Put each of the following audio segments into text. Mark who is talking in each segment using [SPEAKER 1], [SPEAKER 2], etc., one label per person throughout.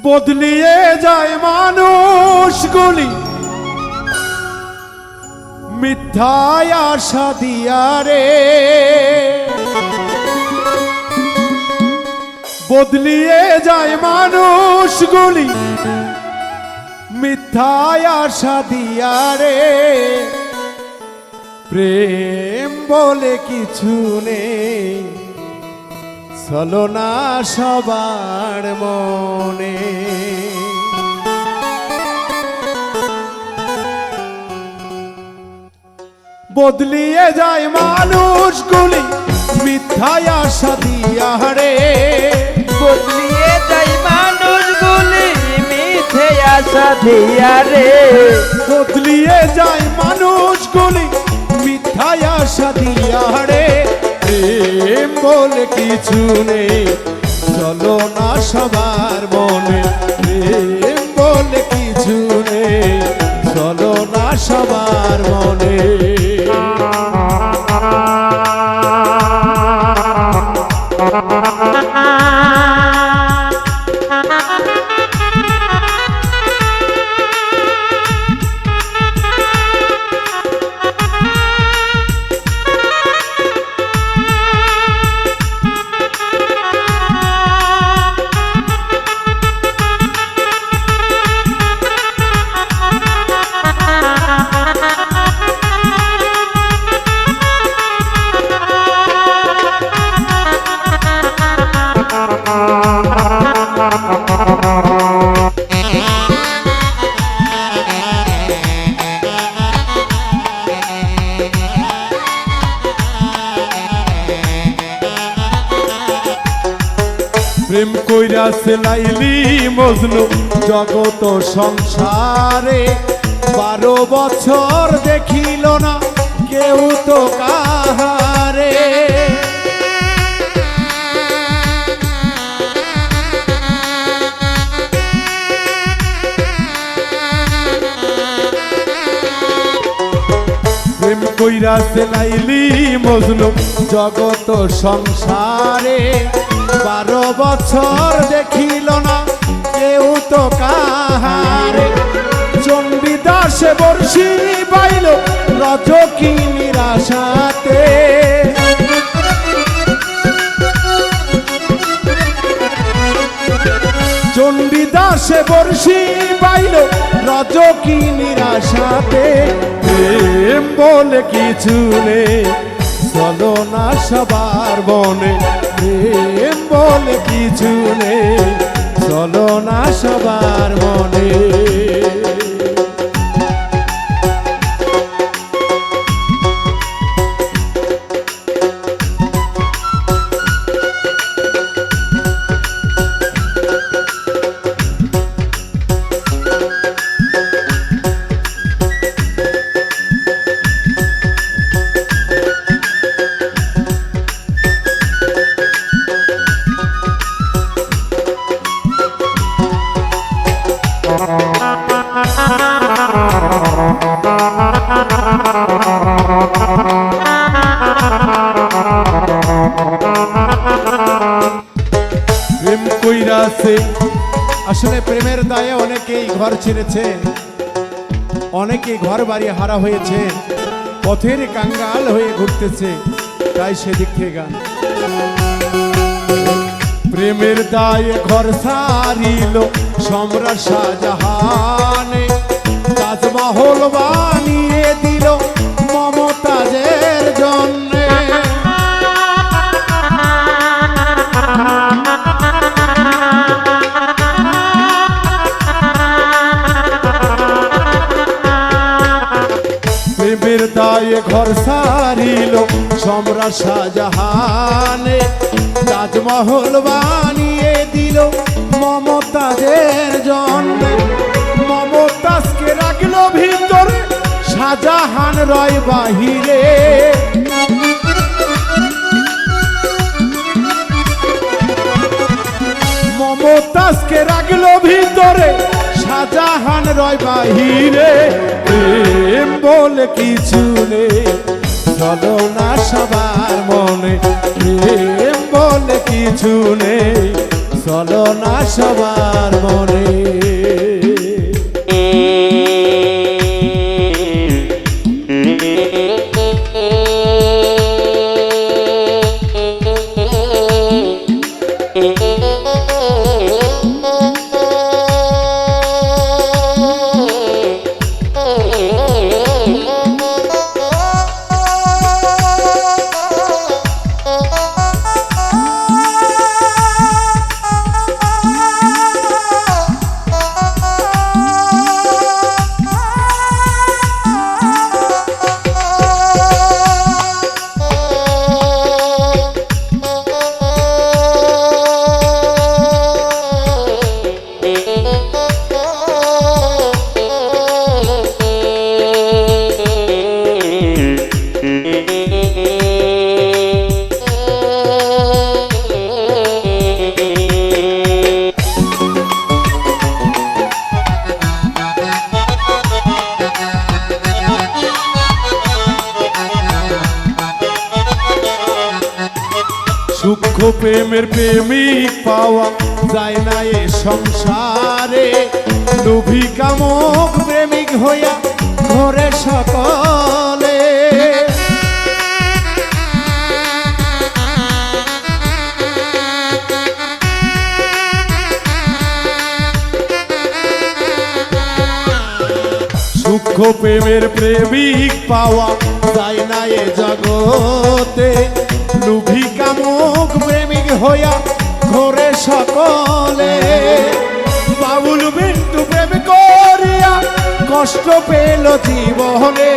[SPEAKER 1] বদলিয়ে যায় মানুষগুলি মিথ্যায় আশা দিয়া রে, বদলিয়ে যায় মানুষগুলি মিথ্যায় আশা দিয়া রে। প্রেম বলে কিছু নেই ছলনা সবার মনে। বদলিয়ে যায় মানুষগুলি মিথ্যায় আশা দিয়া রে,
[SPEAKER 2] বদলিয়ে যায় মানুষগুলি মিথ্যে আশা দিয়া রে,
[SPEAKER 1] বদলিয়ে যায় মানুষগুলি মিথ্যায় আশা দিয়া রে। প্রেম বলে কিছু নেই চলো না সবার মনে, প্রেম বলে কিছু নেই চলো না সবার মনে। প্রেম কইরাছে লাইলি মজনু জগত সংসারে, 12 বছর দেখিল না কেউ তো কাহারে। প্রেম কইরাছে লাইলি মজনু জগত সংসারে, 12 বছর দেখিল না কেউ তো কাহারে। চণ্ডীদাসে বর্ষি পাইল রজকি নিরাশাতে, চণ্ডীদাসে বর্ষি পাইল রজকি নিরাশাতে। প্রেম বলে কিছু নেই চলো না সবার মনে, প্রেম বলে কিছু নেই চলো না সবার মনে। প্রেম কইরাছে আসলে প্রেমের দায়ে অনেকেই ঘর ছেড়েছে, অনেকেই ঘর বাড়ি হারা হয়েছে, পথের কাঙ্গাল হয়ে ঘুরতেছে, তাই সেদিক থেকে গান। প্রেমের দায়ে ঘর সারিল সম্রাট শাহজাহানে, তাজমহল বানিয়ে দিল মমতাজের জন্যে। প্রেমের দায়ে ঘর সারিল সম্রাট শাহজাহানে, তাজমহল বানিয়ে দিল মমতাজের জন্যে। মমতাজকে রাখলো ভিতরে শাহজাহান রয় বাহিরে, মমতাজকে রাখলো ভিতরে শাহজাহান রয় বাহিরে। প্রেম বলে কিছু নেই চলো না সবার মনে, প্রেম বলে কিছু নেই চলো না সবার মনে। সূক্ষ্ম প্রেমের প্রেমিক পাওয়া যায় না এ সংসারে, লোভী কামক প্রেমিক হইয়া ঘরে সকলে। সূক্ষ্ম প্রেমের প্রেমিক পাওয়া যায় না এ জগতে, লোভী কামক প্রেমিক হইয়া ঘরে সকলে। বাবুল বিন্দু প্রেম করিয়া কষ্ট পেল জীবনে,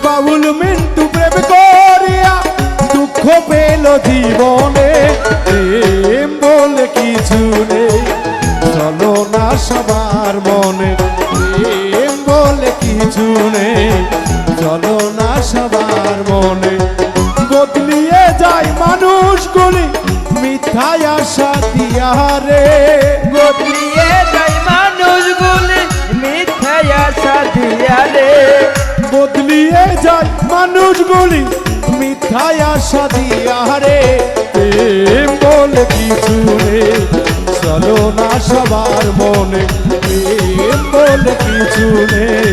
[SPEAKER 1] বাবুল বিন্দু প্রেম করিয়া দুঃখ পেল জীবনে। প্রেম বলে কিছু নেই, চলো না সবার মনে। প্রেম বলে কিছু নেই, চলো না সবার মনে। বদলিয়ে যায় মানুষগুলি মিথ্যায় আশা দিয়া রে,
[SPEAKER 2] বদলিয়ে যায় মানুষগুলি মিথ্যায় আশা দিয়া রে,
[SPEAKER 1] বদলিয়ে যায় মানুষগুলি মিথ্যায় আশা দিয়া রে। প্রেম বলে কিছু নেই, চলো না সবার মনে। প্রেম বলে কিছু নেই,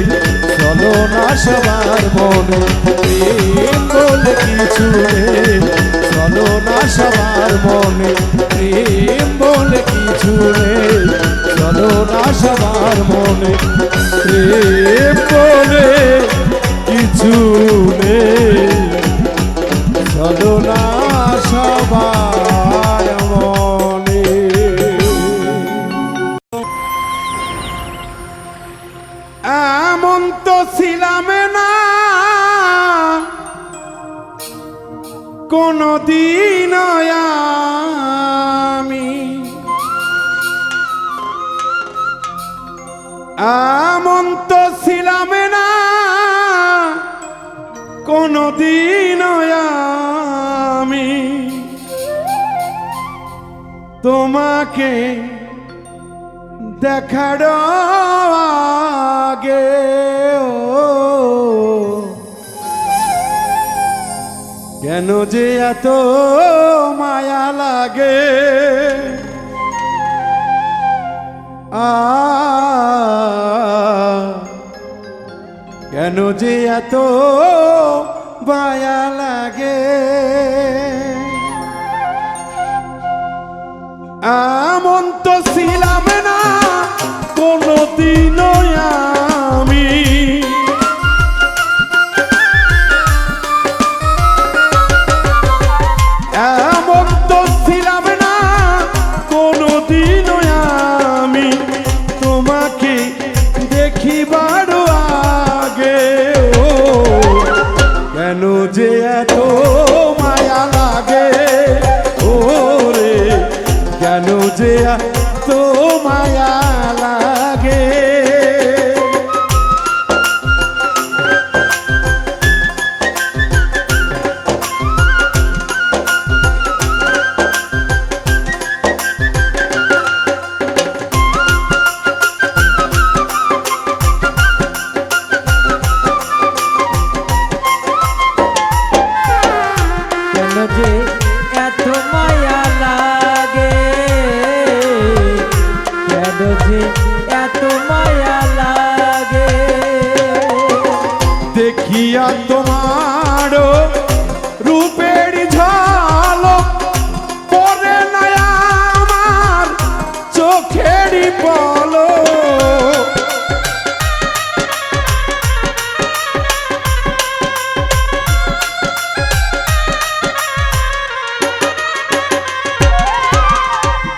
[SPEAKER 1] চলো না সবার মনে। প্রেম বলে কিছু নেই, চলো না সবার মনে। প্রেম বলে কিছু নেই, চলো না সবার মনে। প্রেম বলে কিছু নেই, চলো না সবার মনে। এমন তো ছিলাম না কোনদিন আমি, এমন তো ছিলাম না কোনদিন আমি, তোমাকে দেখার আগে কেন যে এত মায়া লাগে। কেন যে এত মায়া লাগে। এমন তো ছিলাম না কোনদিনও আমি, এমন তো ছিলাম না কোনদিনও আমি, তোমাকে দেখিবার আগে কেন যে এত মায়া লাগে। ওরে কেন যে এত মায়া লাগে।
[SPEAKER 2] যে এত মায়া লাগে, কেন যে এত মায়া লাগে।
[SPEAKER 1] দেখিয়া তোমার রূপের ঝলক পরে না আমার চোখেরই পলক।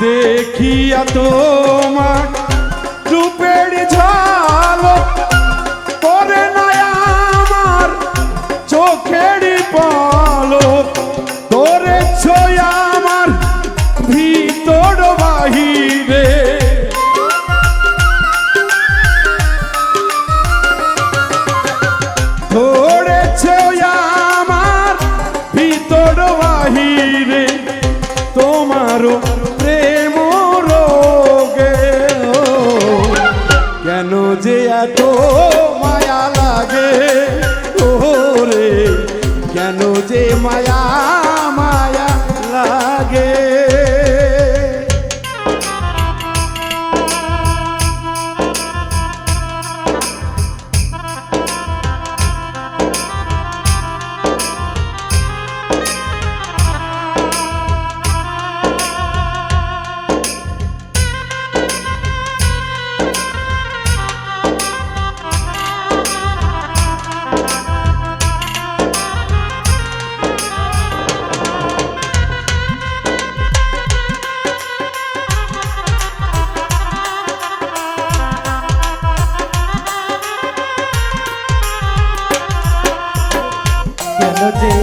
[SPEAKER 1] দেখিয়া তোমার রূপের ঝলক পরে না আমার চোখের পলক। তোরে ছোঁয়া আমার ভিতর বাহিরে, তোরে ছোঁয়া আমার ভিতর বাহিরে, তোমারও প্রেম রোগে। কেন যে এত মায়া লাগে ওরে, কেন যে মায়া মায়া লাগে।
[SPEAKER 2] কেন যে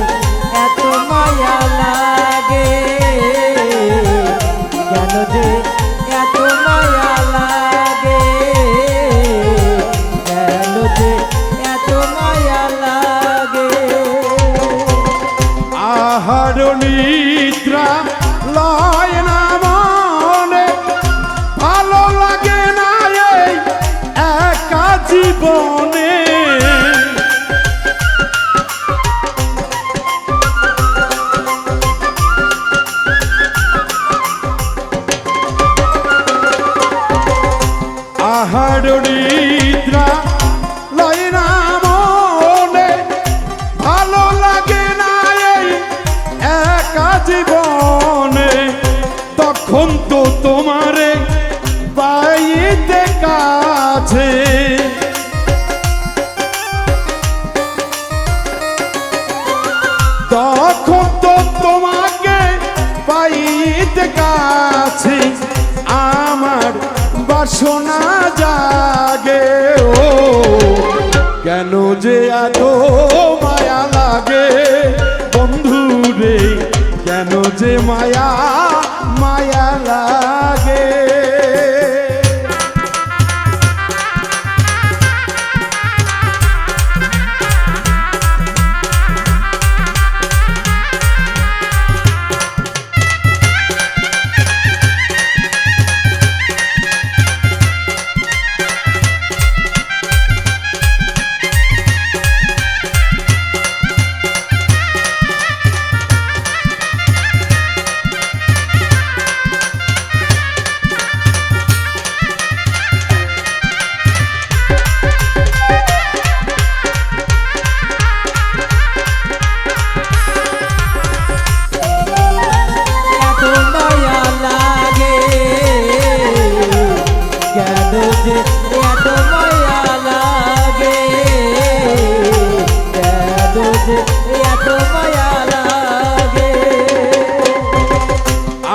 [SPEAKER 2] এত মায়া লাগে, কেন যে এত মায়া লাগে, কেন যে এত মায়া লাগে।
[SPEAKER 1] আহার নিদ্রা লয় না মনে, ভালো লাগে না এই একা জীবনে। আহার নিদ্রা লয় না মনে, ভালো লাগে না এই একা জীবনে। তখন তো তোমারে পাইতে কাছে, তখন তো তোমাকে পাইতে কাছে আমার বাসনা জাগে। ও কেন যে এত মায়া লাগে বন্ধু রে, কেন যে মায়া মায়া লাগে।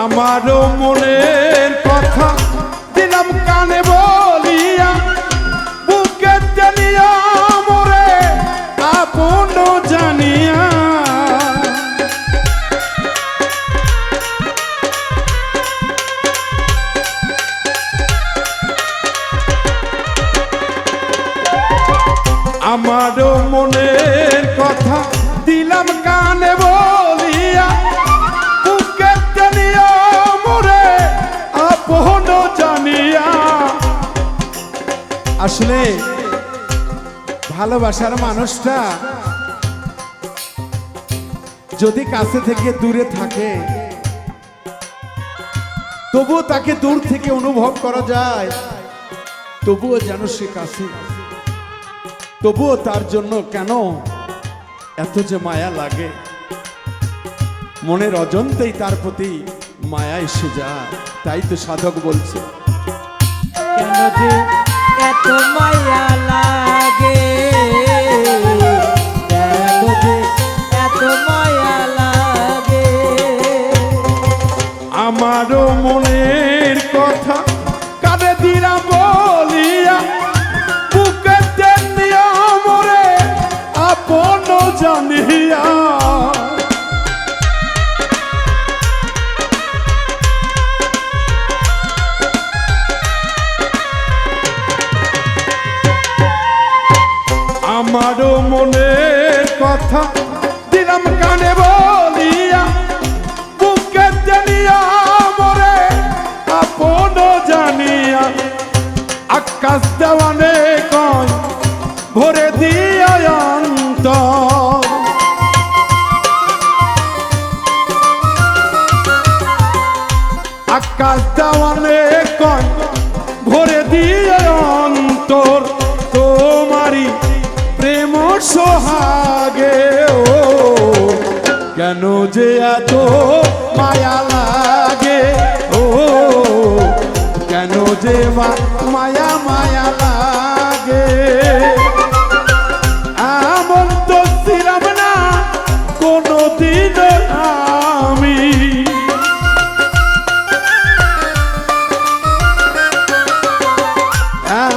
[SPEAKER 1] আমারও মনের কথা দিলাম কানে বলিয়া, বুকে জানিয়া মোরে আপন জানিয়া। আমারও মনের কথা দিলাম কানে বলিয়া, বুকে জানিয়া মোরে আপন জানিয়া। আসলে ভালোবাসার মানুষটা যদি কাছে থেকে দূরে থাকে তবুও তাকে দূর থেকে অনুভব করা যায়, তবুও যেন সে কাছে, তবুও তার জন্য কেন এত যে মায়া লাগে, মনের অজন্তেই তার প্রতি মায়া এসে যায়। তাই তো সাধক বলছে,
[SPEAKER 2] কেন যে এত মায়া লাগে, কেন যে এত মায়া লাগে।
[SPEAKER 1] আমারও মনের কথা কানে দিলাম বলিয়া, বুকেতে নিয়া মরে আপন জানিয়া। আমারও মনের কথা দিলাম কানে বলিয়া, বুকেতে নিয়া মরে আপন জানিয়া। আকাশ দেওয়ানে কয় ভরে দিয়া অন্তর, আকাশ দেওয়ানে কয় ভরে দিয়া অন্তর। তোমারি প্রেম সোহাগে ও কেন যে এত মায়া লাগে, ও কেন যে মায়া মায়া লাগে। এমন তো ছিলাম না কোনদিন আমি,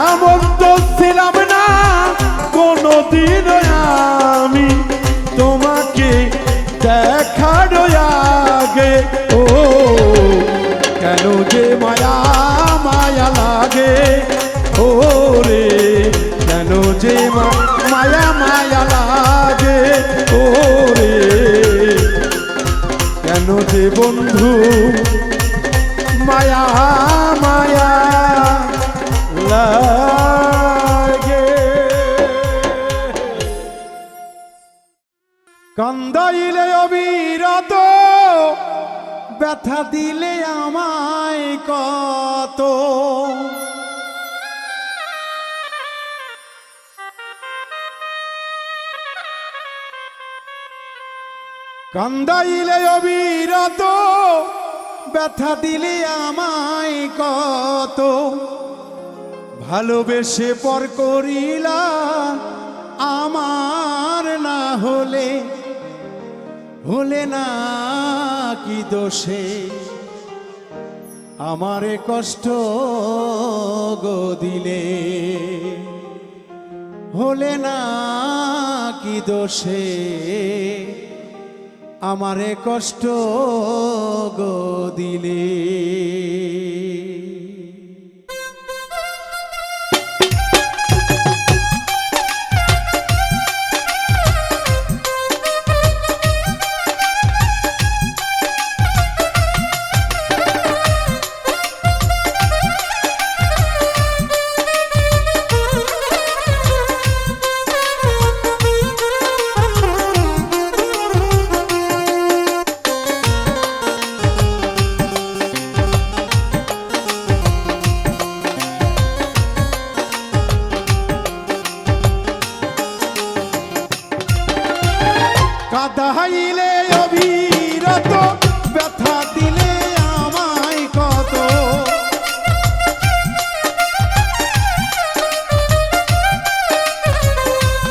[SPEAKER 1] এমন তো ছিলাম না কোনদিন আমি, তোমাকে দেখার আগে ও কেন যে মায়া মায়া লাগে। ও রে কেন যে মায়া মায়া লাগে, ও রে কেন যে বন্ধু মায়া মায়া লাগে। কান্দাইলে অবিরত, ব্যথা দিলে আমায় কত, কান্দাইলে অবিরত, ব্যথা দিলে আমায় কত। ভালোবেসে পর করিলা আমার না হলে, হলে না কি দোষে আমারে কষ্ট গো দিলে, হলে না কি দোষে আমারে কষ্ট গো দিলে। কাঁদাইলে অবিরত, ব্যথা দিলে আমায় কত,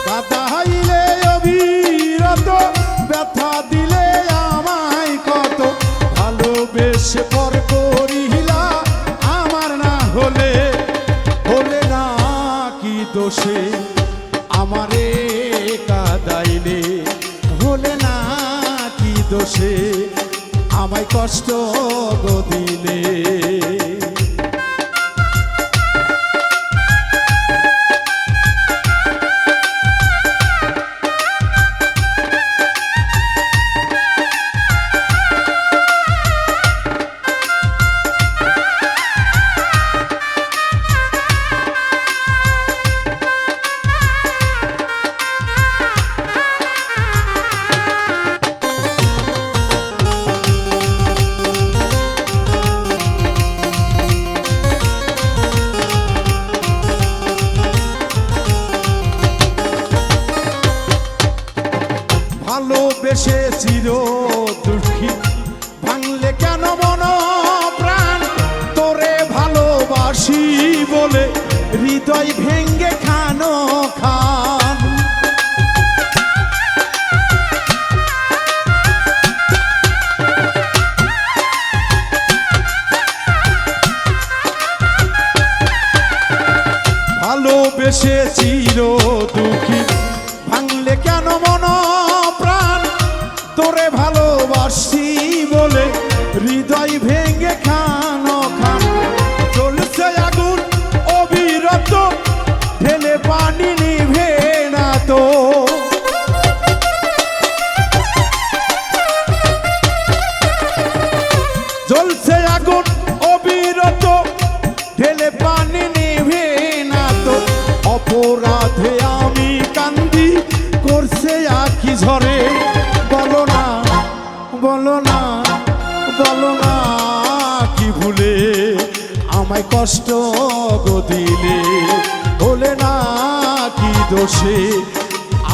[SPEAKER 1] কাঁদাইলে অবিরত, ব্যথা দিলে আমায় কত। ভালোবেসে পর করিলা আমার না হলে, হলে না কি দোষে আমারে কাঁদাইলে, হলে না কি দোষে আমায় কষ্ট গো দিলে। ভালোবেসে চির দুঃখী ভাঙলে কেন মন প্রাণ তোরে ভালোবাসি বলে হৃদয় ভেঙ্গে খানো খান ভালোবেসে চির দুঃখী ভাঙলে কেন মন প্রাণ তোরে ভালোবাসি বলে হৃদয় ভেঙে খানো খান চলছে আগুন অবিরত ঢেলে পানি নিভে না তো জ্বলছে আগুন অবিরত ঢেলে পানি নিভে না তো অপরাধে আমি কান্দি করছে আখি ঝরে বলো না বলো না বলো না কি ভুলে আমায় কষ্ট গো দিলে বলে না কি দোষে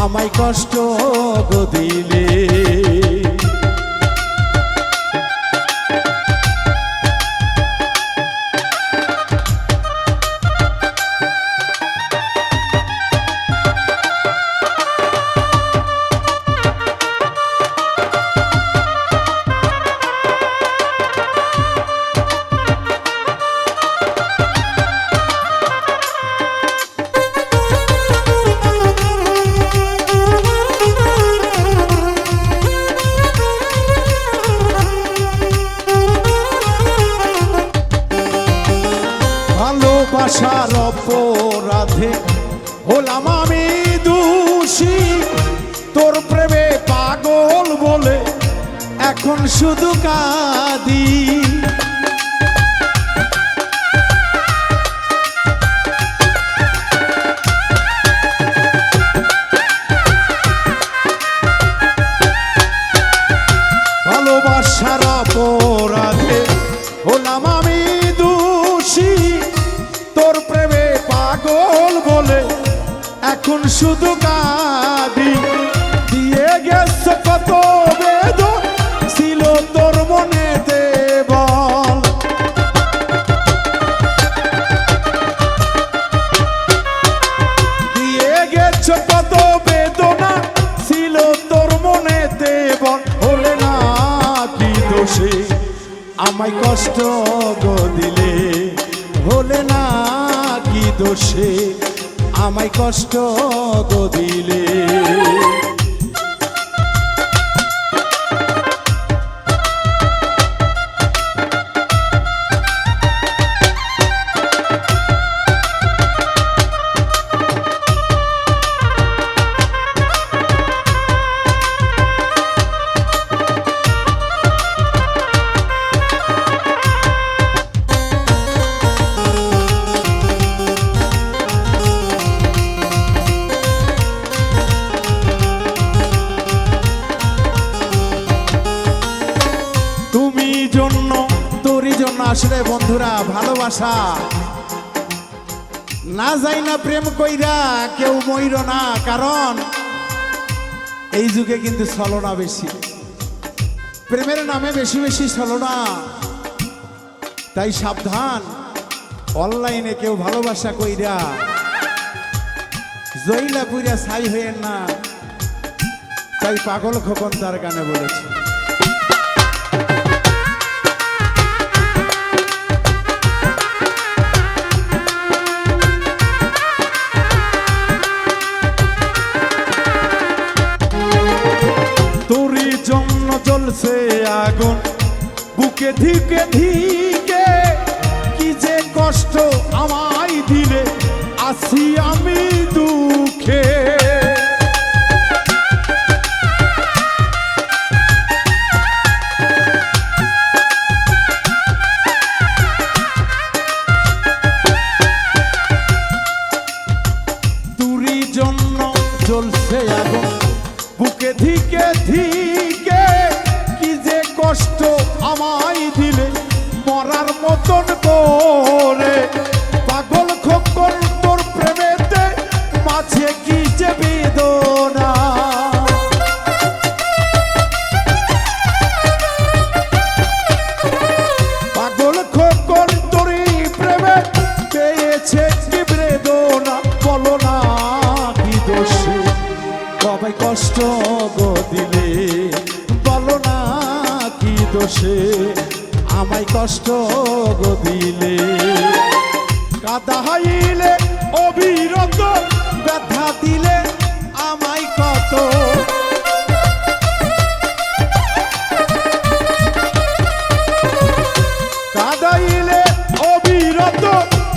[SPEAKER 1] আমায় কষ্ট গো দিলে ভালোবাসার অপরাধে হলাম আমি দোষী তোর প্রেমে পাগল বলে এখন শুধু কাঁদি ভালোবাসার অপরাধে হলাম আমি দোষী তোর প্রেমে পাগল বলে এখন শুধু কাঁদি দিয়ে গেছ কত বেদন ছিল তোর মনেতে বল দিয়ে গেছ কত বেদনা ছিল তোর মনেতে বল হলে না কি দোষে আমায় কষ্ট গো দিলে হলে না কি দোষে আমায় কষ্ট গো দিলে আসলে বন্ধুরা ভালোবাসা না যাই না প্রেম কইরা কেউ মইর না কারণ এই যুগে কিন্তু ছলনা বেশি প্রেমের নামে বেশি বেশি ছলনা তাই সাবধান অনলাইনে কেউ ভালোবাসা কইরা জইলা পুইরা ছাই হইয়েন না তাই পাগল খোকন তার গানে বলেছে জ্বলছে আগুন বুকে ধিকে ধিকে কি যে কষ্ট আমায় দিলে আছি আমি দুঃখে তুরি জন্য জ্বলছে আগুন বুকে ধিকে ধিকে কষ্ট আমায় দিলে মরার মতন করে পাগল খোকন তোর প্রেমেতে মাঝে কি যে বেদনা দোষে আমায় কষ্ট গো দিলে? কাঁদাইলে অবিরত ব্যথা দিলে আমায় কত, কাঁদাইলে অবিরত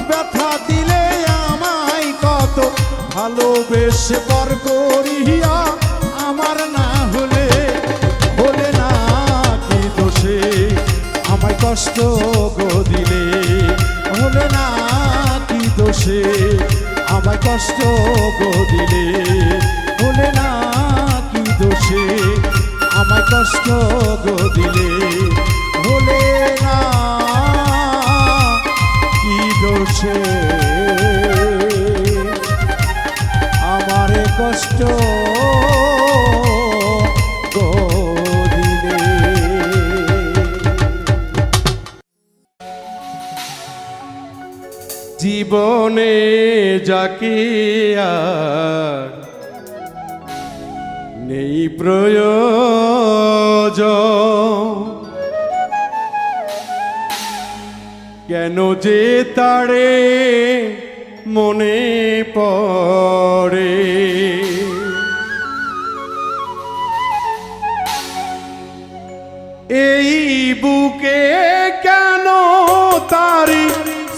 [SPEAKER 1] ব্যথা দিলে আমায় কত, ভালোবেসে পর করিয়া আমার না হলে, হলে না কি দোষে আমায় কষ্ট গো দিলে? হলে না কি দোষে আমায় কষ্ট গো দিলে? হলে না কি দোষে আমায় কষ্ট গো দিলে? হলে না কি দোষে আমারে কষ্ট গো দিলে? জীবনে যাকে আর নেই প্রয়োজন, কেন যে তারে মনে পড়ে? এই বুকে কেন তারি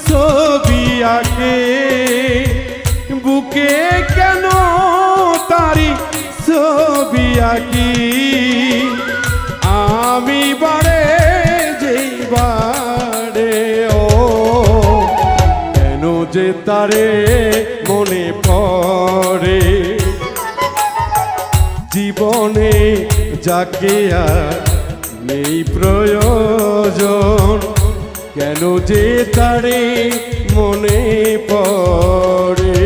[SPEAKER 1] ছবি আঁকে? বুকে কেন তারি ছবি আঁকি? আমি বারে যেই বারে ও কেন যে তারে মনে পড়ে? জীবনে যাকে আর নেই প্রয়োজন, কেন যে তারে মনে পড়ে?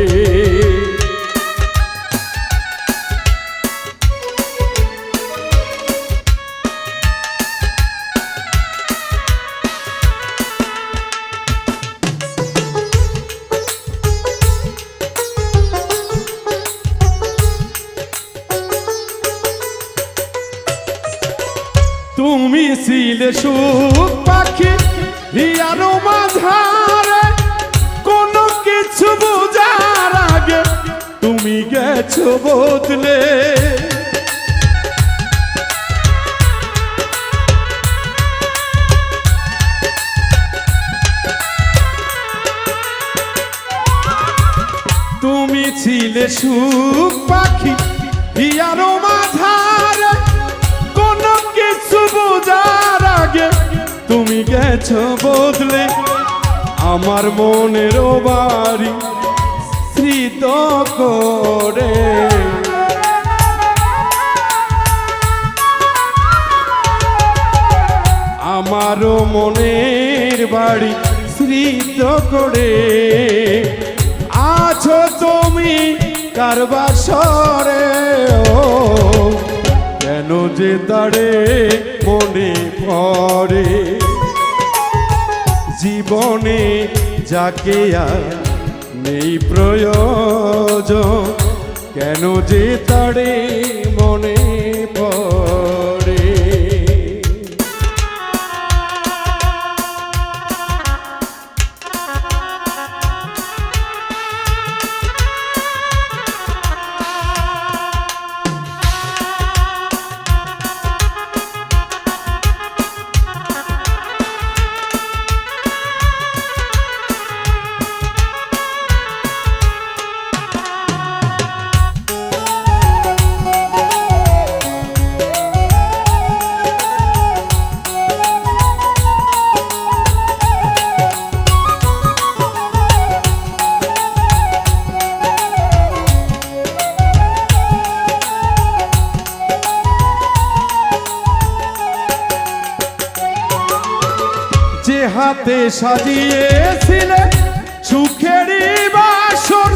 [SPEAKER 1] তুমি ছিলে সুখ পাখি হিয়ারো মাঝারে, কোনো কিছু বোঝার আগে তুমি গেছো বদলে। তুমি ছিলে সুখ পাখি হিয়ারো মাঝারে, কোনো কিছু বোঝার আগে তুমি গেছো বদলে। আমার মনের বাড়ি স্মৃত করে, আমারও মনের বাড়ি স্মৃত করে আছো তুমি কার বাসরে? ও কেন যে তারে মনে পড়ে? জীবনে যাকে আর নেই প্রয়োজন, কেন যে তারে মনে পড়ে? যে হাতে সাজিয়েছিলে সুখেরই বাসর,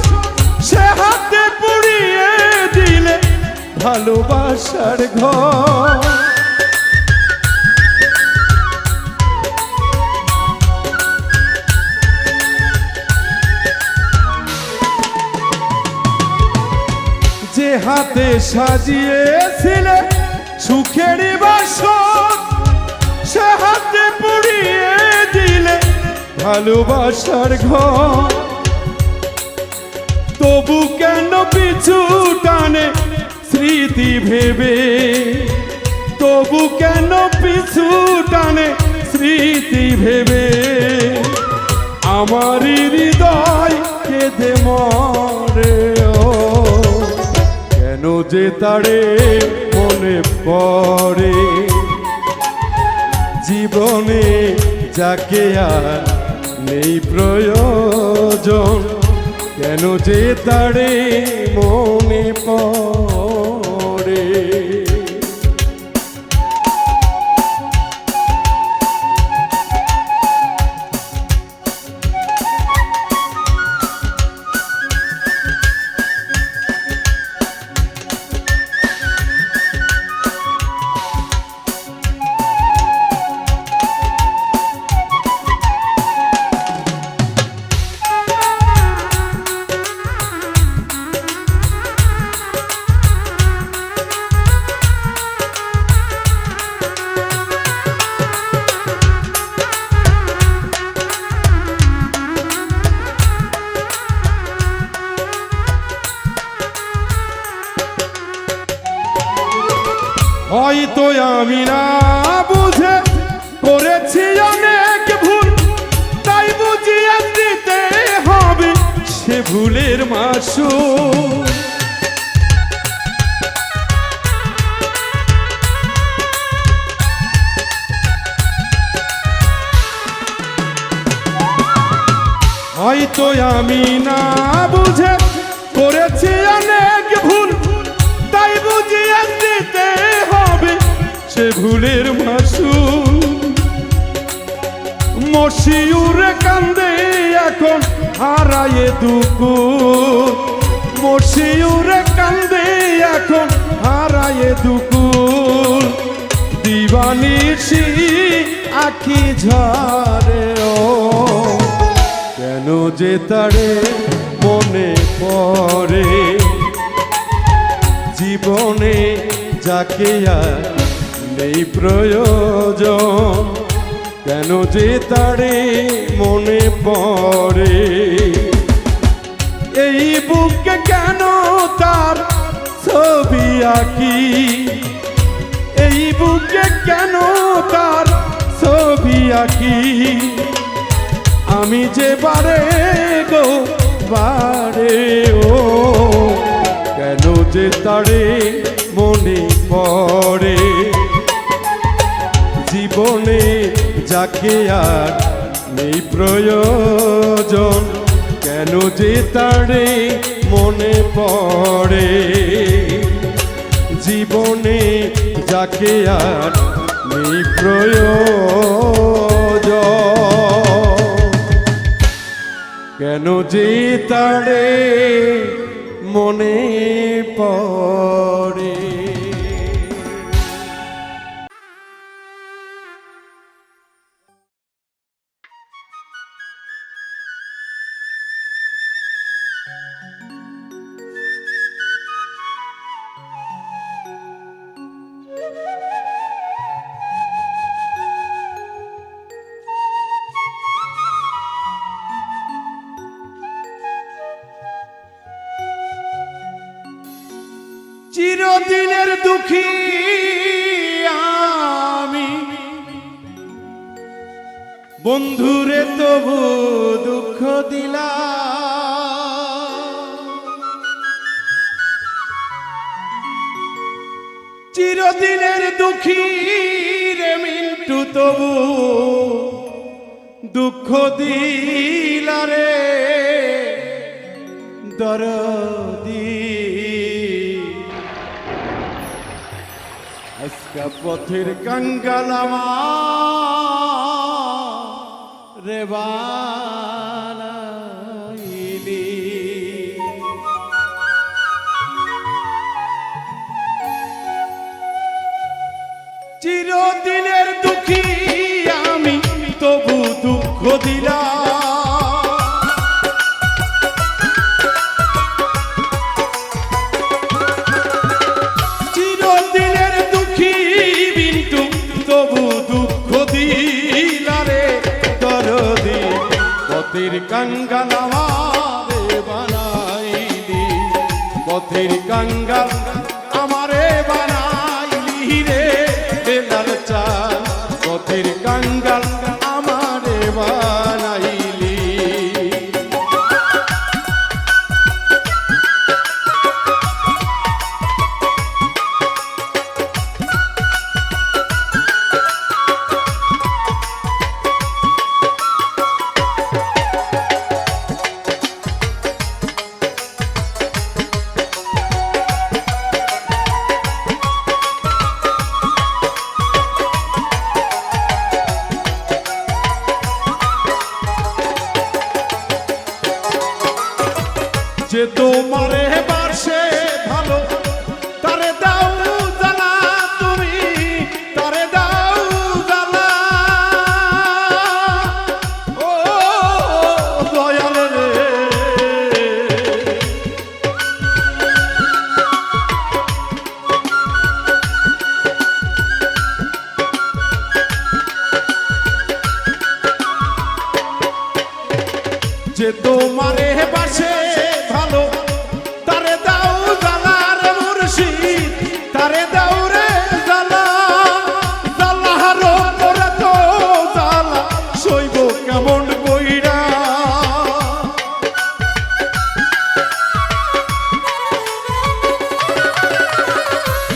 [SPEAKER 1] সে হাতে পুড়িয়ে দিলে ভালোবাসার ঘর। যে হাতে সাজিয়েছিলে সুখেরই বাসর, সে
[SPEAKER 3] ভালোবাসার ঘর, তবু কেন পিছু টানে স্মৃতি ভেবে, তবু কেন পিছু টানে স্মৃতি ভেবে, আমার হৃদয় কেঁদে মরে। ও কেন যে তারে মনে পড়ে, জীবনে যাকে আর নেই প্রয়োজন, কেন যে তারে মনে পড়ে। হয়তো আমি না বুঝে করেছি অনেক ভুল, তাই বুঝিয়ে দিতে হবে সে ভুলের মাসুল। হয়তো আমি না বুঝে করেছি অনেক ভুল, তাই বুঝিয়ে দিতে হবে সে ভুলের মাসুল। মশিউরে কান্দে এখন হারায়ে দুকুল, মশিউরে কান্দে এখন হারায়ে দুকুল, দিবানিশি আখি ঝরে। ও কেন যে তারে মনে পড়ে, জীবনে যাকে আর নেই প্রয়োজন, কেন যে তারে মনে পড়ে। এই বুকে কেন তার ছবি আঁকি, এই বুকে কেন তার ছবি আঁকি, আমি যে বারে গো বারে। ও কেন যে তারে মনে পড়ে, জীবনে যাকে আর নেই প্রয়োজন, কেন যে তারে মনে পড়ে, জীবনে যাকে আর নেই প্রয়োজন, কেন যে তারে মনে পড়ে। চিরদিনের দুঃখী আমি, বন্ধুরে তবু দুঃখ দিলাম, চিরদিনের দুঃখী রে মিন্টু তবু দুঃখ দিলা রে দরদি। আজকা পথের কাঙ্গাল আমার রে বানাইলি, চিরদিনের দুঃখী আমি তবু দুঃখ দিলাম, তবু দুঃখ দিলা রে দরদি। পথের কাঙ্গাল আমারে বানাইলি, পথের কাঙ্গাল আমারে বানাইলি রে বেলাল চাঁদ, পথের কাঙ্গাল আমারে বানাইলি। যে তোমারে বাসে ভালো তারে দাও জানা, তুমি তারে দাও জানা, ও দয়াল রে। যে তোমারে বাসে ভালো তারে দাও জালা রে মুর্শিদ, তারে দাও রে জালা, জালার ওপরে তো জালা সইব কেমন কইরা,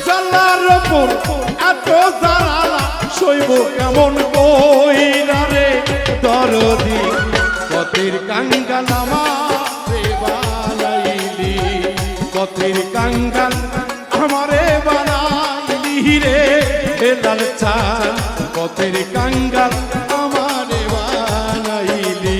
[SPEAKER 3] জালার ওপর এত জালা সইব কেমন কইরা রে দরদি, পথের কাঙ্গাল আমারে বানাইলি, পথের কাঙ্গাল আমারে বানাইলি রে বেলাল চাঁদ, পথের কাঙ্গাল আমারে বানাইলি।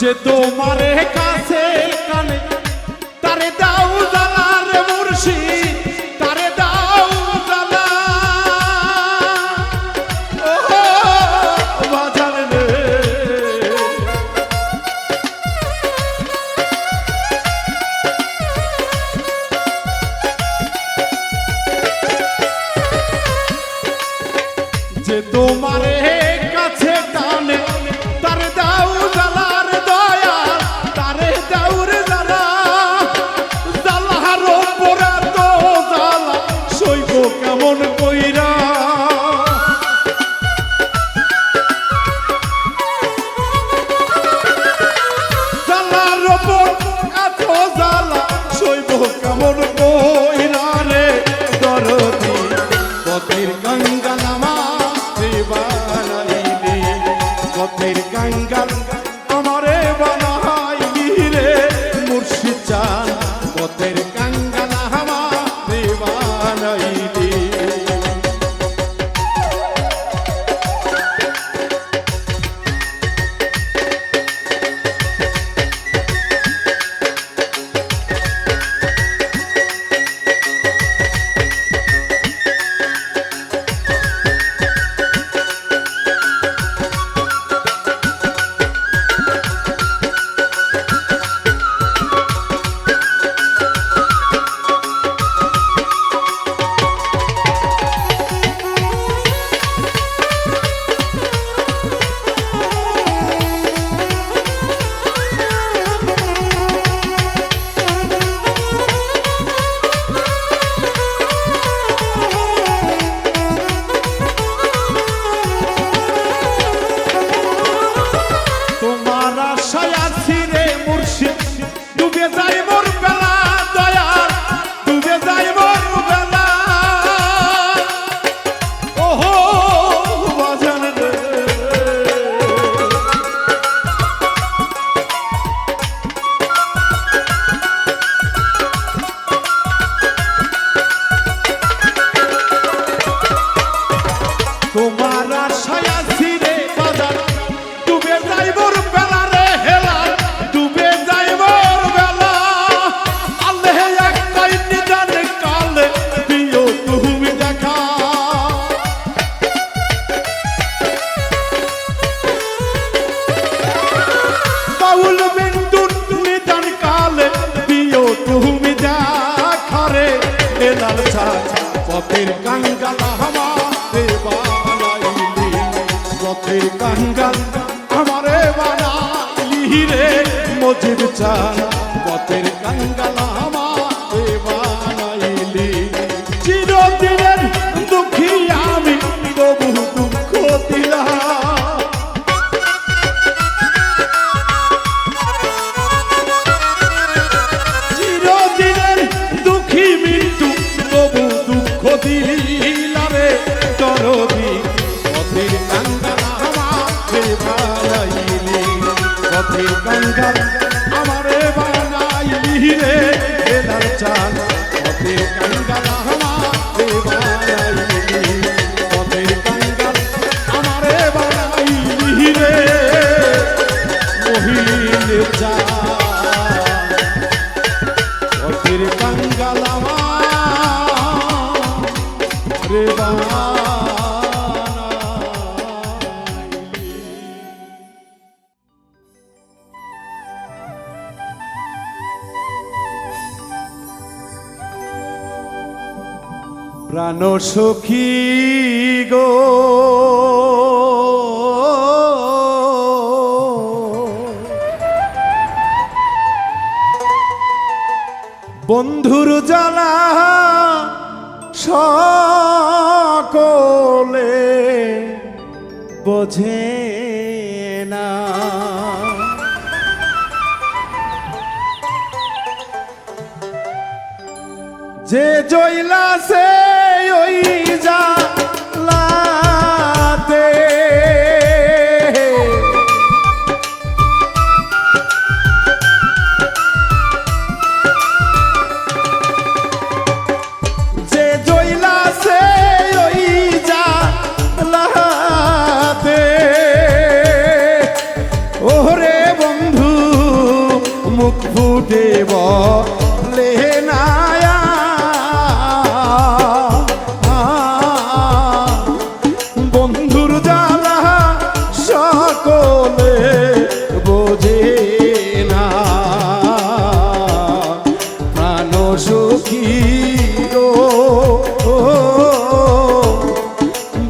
[SPEAKER 3] যে তোমারে কাছে কানে তারে দাও জালা রে মুর্শিদ, তারে দাও জালা, ও বাজার রে। যে তোমারে কাছে টানে তারে দাও জালা রে দয়া, তারে দাও রে জালা, জালার ওপরে তো জালা সইব কেমন কইরা, জালার ওপর এত জালা সইব কেমন কইরা রে দরদি, পথের কাঙ্গাল আমারে বানাইলি, পথের কাঙ্গাল আমারে বানাইলি রে মুর্শিদ চাঁদ, পথের কাঙ্গাল আমারে বানাইলি। পথের কাঙ্গাল আমারে বানাইলি পথের কাঙ্গাল আমারে বানাইলি রে মজিদ চান পথের কাঙ্গাল আমারে বানাইলি চিরদিনের দুঃখী আমি তবু দুঃখ দিলাম চিরদিনের দুঃখী মৃত্যু তবু দুঃখ দিলারে দরদি পথের কাঙ্গাল আমারে বানাইলি পথের কাঙ্গাল আমারে বানাইলি রে বেলাল চান পথের কাঙ্গাল আমারে বানাইলি পথের কাঙ্গাল আমারে বানাইলি রে মহিন চান পথের কাঙ্গাল আমারে বানাইলি প্রাণ সখী গো বন্ধুর জ্বালা সকলে বোঝে না যে জইলা সে ওই জালাতে যে জইলা সে ওই জালাতে ওরে বন্ধু মুখ ফুটে বলে না বন্ধুর জ্বালা সকলে বোঝে না প্রাণ সখী গো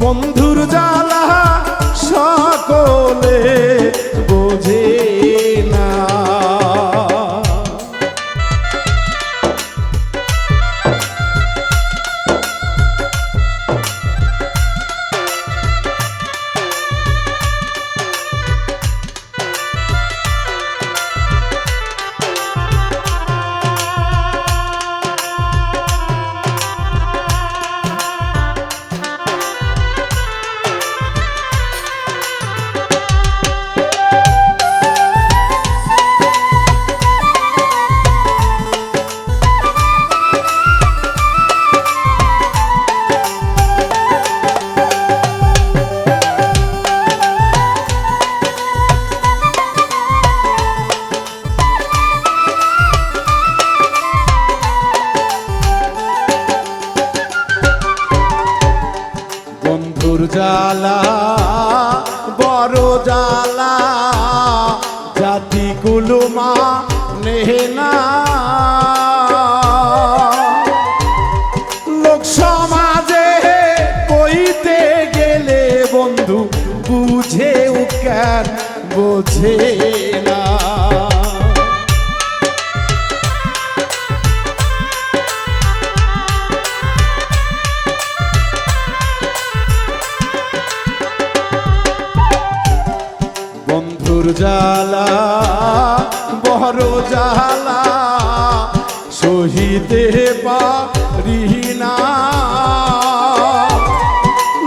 [SPEAKER 3] বন্ধুর জ্বালা সকলে বোঝে না বন্ধুর জ্বালা বড় জ্বালা জাতি কুলুমা নেহনা লোক সমাজে কইতে গেলে বন্ধু বুঝে কেন বোঝে না বন্ধুর জ্বালা বড় জ্বালা সহিতে পারি না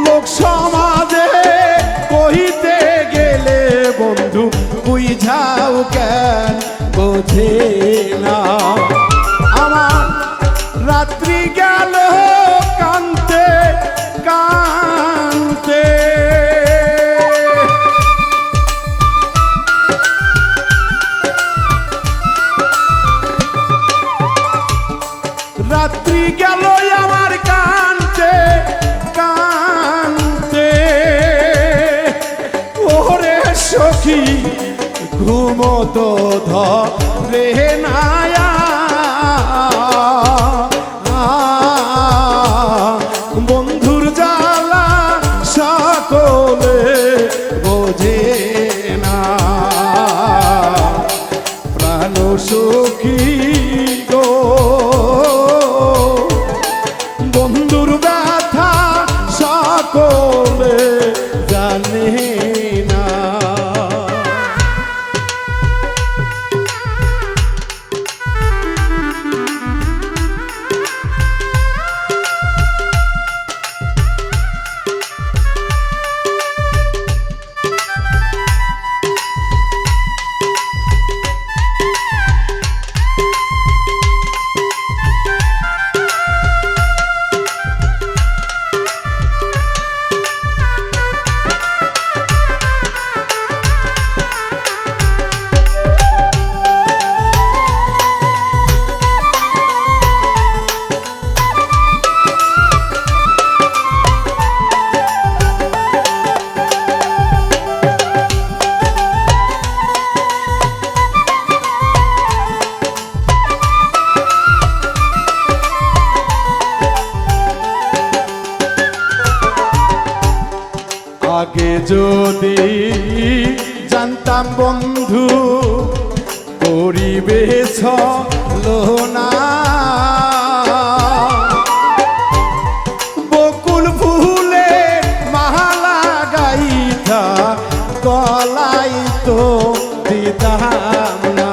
[SPEAKER 3] লোক সমাজে কহিতে গেলে বন্ধু বুঝাও কেন বোঝে না আমার রাত্রি গেল কান্তে কান্তে রাত্রি গেল আমার কান্তে কান্তে ওরে সখী ঘুমতো ধরে নায়া আগে যদি জানতাম বন্ধু করিবে ছলনা, বকুল ফুলে মালা গাইতা গলাই তো দিতাম না।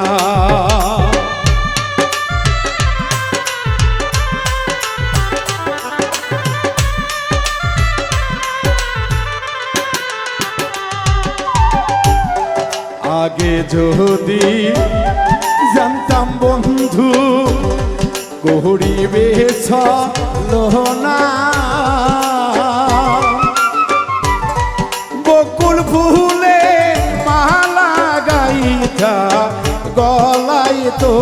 [SPEAKER 3] আগে যদি জানতাম বন্ধু করিবে ছলনা, বকুল ফুলে মালা গাইতা গলাই তো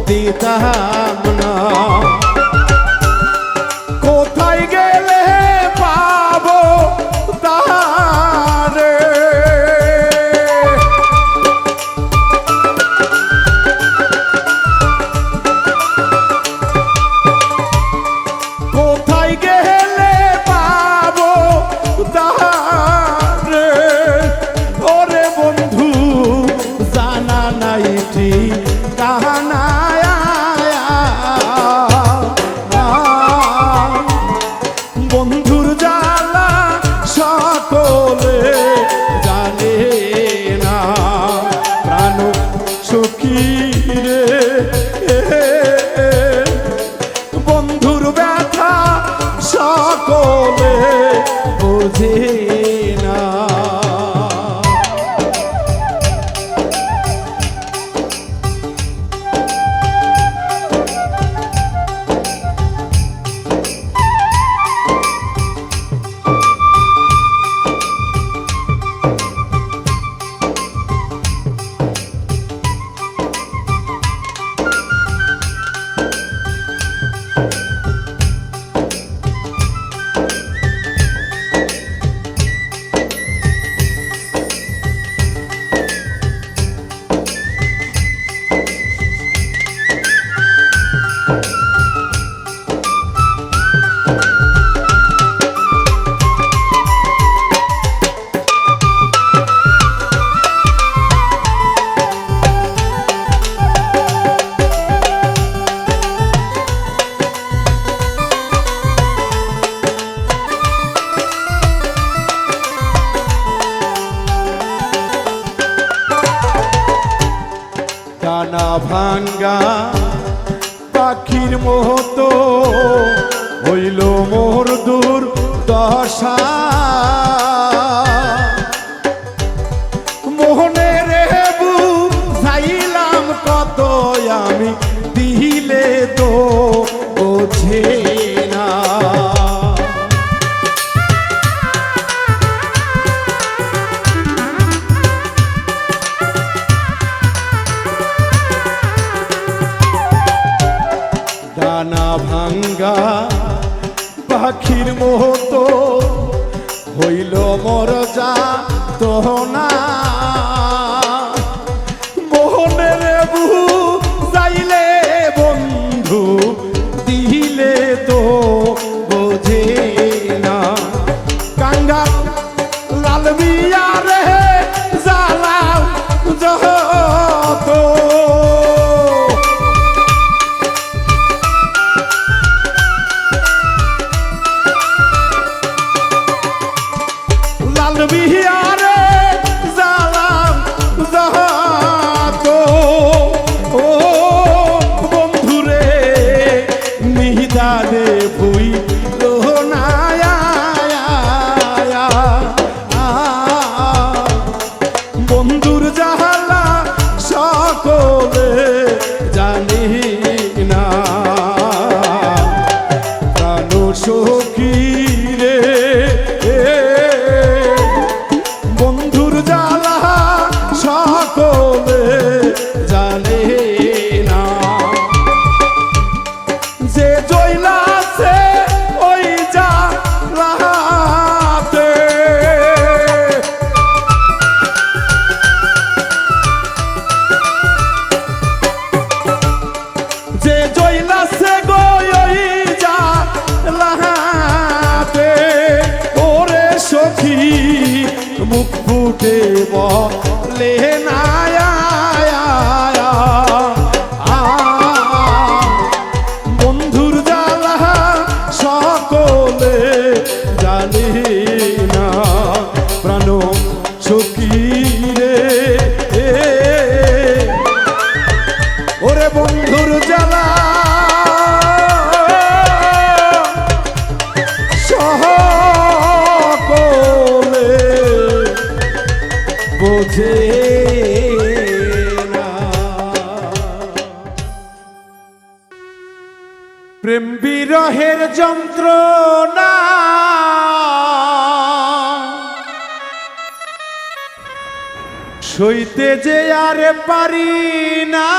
[SPEAKER 3] দিতাম না। কোথায় গেলে পাবো তারে, কোথায় গেলে পাবো তারে, ওরে বন্ধু জানা নাই ঠিকানা। বন্ধুর জ্বালা সকলে জানে না, প্রাণ সখী রে বন্ধুর ব্যথা সকলে বোঝে না। ডানা ভাঙ্গা পাখির মতো হইল মোর দুর্দশা, মোহনে রে বুঝাইলাম কত আমি দিলে তো বোঝে না। ডানা ভাঙ্গা পাখির মতো হইল মোর যাতনা, মোহনের বুঝাইলে বন্ধু দিলে তো বোঝে না। কাঙ্গা লাল মিয়া রে জ্বালা যত, লাল বিহারে জালাম যাত, ও বন্ধুরে নিদারে ভুই না, বন্ধুর জালা সকলে জানি না, প্রাণ সখী রে সখী মুখ ফুটে বলে না বন্ধুর জ্বালা সকলে জানি না প্রাণ সখী রে ওরে বন্ধুর জ্বালা সকলে বোঝে না।
[SPEAKER 1] প্রেম বিরহের যন্ত্রণা সইতে যে আর পারি না,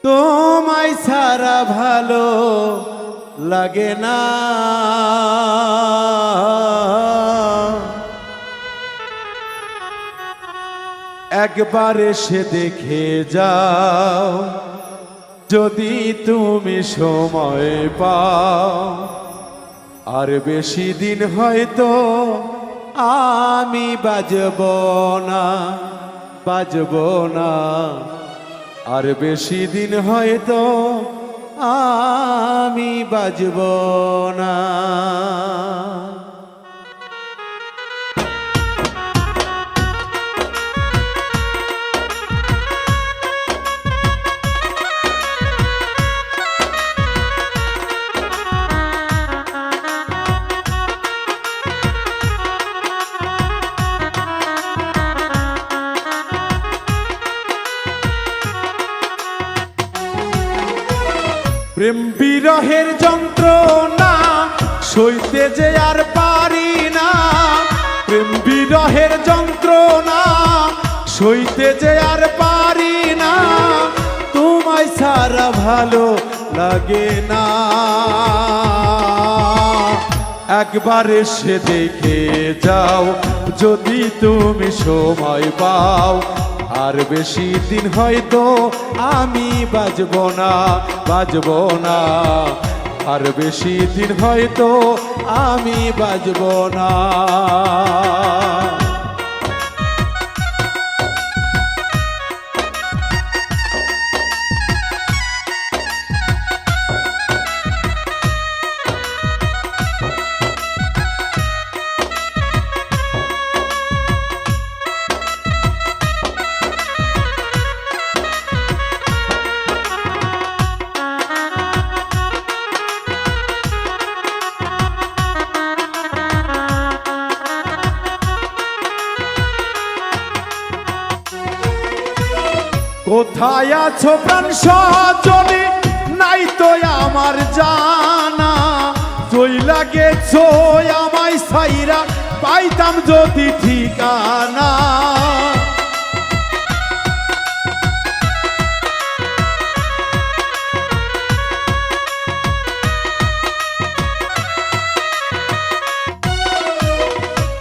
[SPEAKER 1] তোমায় ছাড়া ভালো লাগে না। একবার এসে দেখে যাও যদি তুমি সময় পাও, আর বেশি দিন হয়তো আমি বাজব না, বাজব না। আর বেশি দিন হয়তো আমি বাজব না। প্রেম বিরহের যন্ত্রণা সইতে যে আর পারি না, প্রেম বিরহের যন্ত্রণা সইতে যে আর পারি না, তোমায় ছাড়া ভালো লাগে না। একবার এসে দেখে যাও যদি তুমি সময় পাও, আর বেশি দিন হয়তো আমি বাজব না, বাজব না। আর বেশি দিন হয়তো আমি বাজব না। কোথায় আছো প্রাণ সজনী নাই তো আমার জানা, চইলা গেছো আমায় ছাইরা পাইতাম যদি ঠিকানা।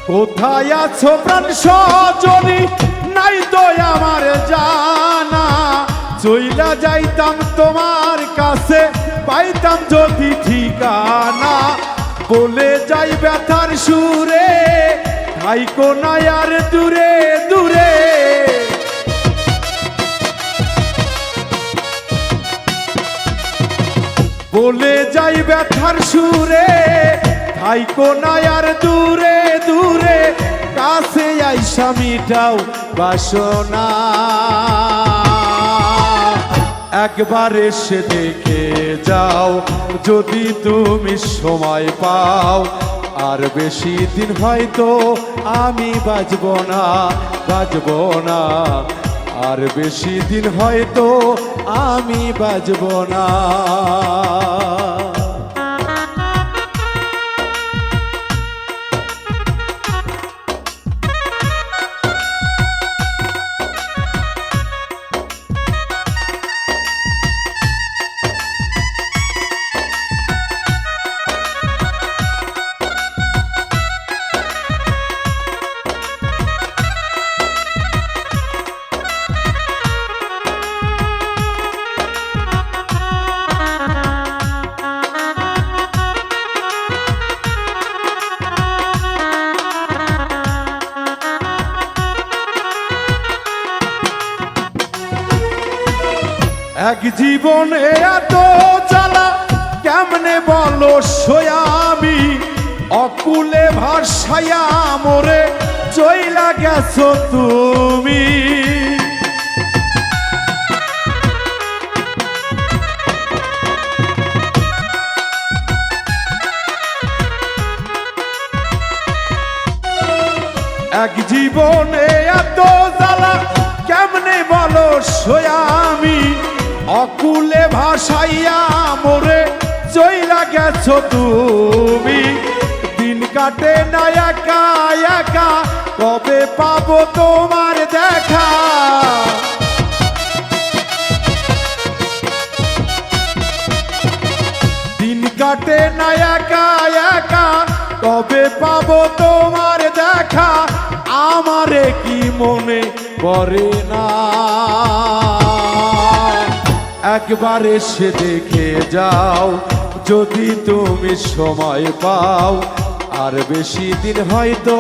[SPEAKER 1] কোথায় আছো প্রাণ সজনী নাই তো আমার জানা, চইলা যাইতাম তোমার কাছে পাইতাম যদি ঠিকানা। বলে যাই ব্যথার সুরে থাইকো না আর দূরে দূরে, বলে যাই ব্যথার সুরে থাইকো না আর দূরে দূরে, কাছে আইসা মিটাও বাসনা। একবার এসে দেখে যাও যদি তুমি সময় পাও, আর বেশি দিন হয়তো আমি বাজব না, বাজব না। আর বেশি দিন হয়তো আমি বাজব না।
[SPEAKER 3] এক জীবনে এত জ্বালা কেমনে বলো সয়ামি অকুলে ভাসাইয়া মোরে চইলা গেছো তুমি এক জীবনে এত জ্বালা কেমনে বলো সয়ামি অকুলে ভাসাইয়া মোরে চইলা গেছো তুমি দিন কাটে না একা একা কবে পাবো তোমার দেখা দিন কাটে না একা একা কবে পাবো তোমার দেখা আমারে কি মনে করে না একবার এসে দেখে যাও যদি তুমি সময় পাও আর বেশি দিন হয়তো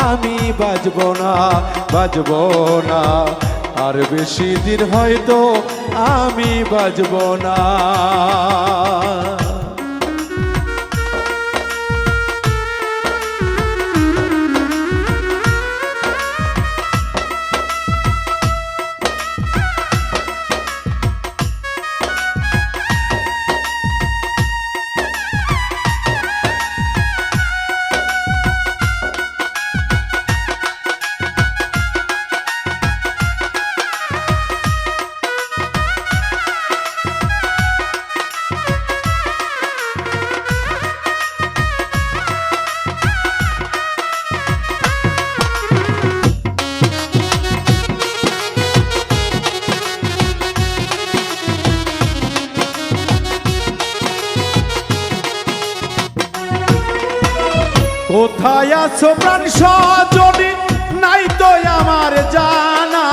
[SPEAKER 3] আমি বাঁচবো না আর বেশি দিন হয়তো আমি বাঁচবো না কোথায় আছো প্রাণ সজনী নাই তো আমার জানা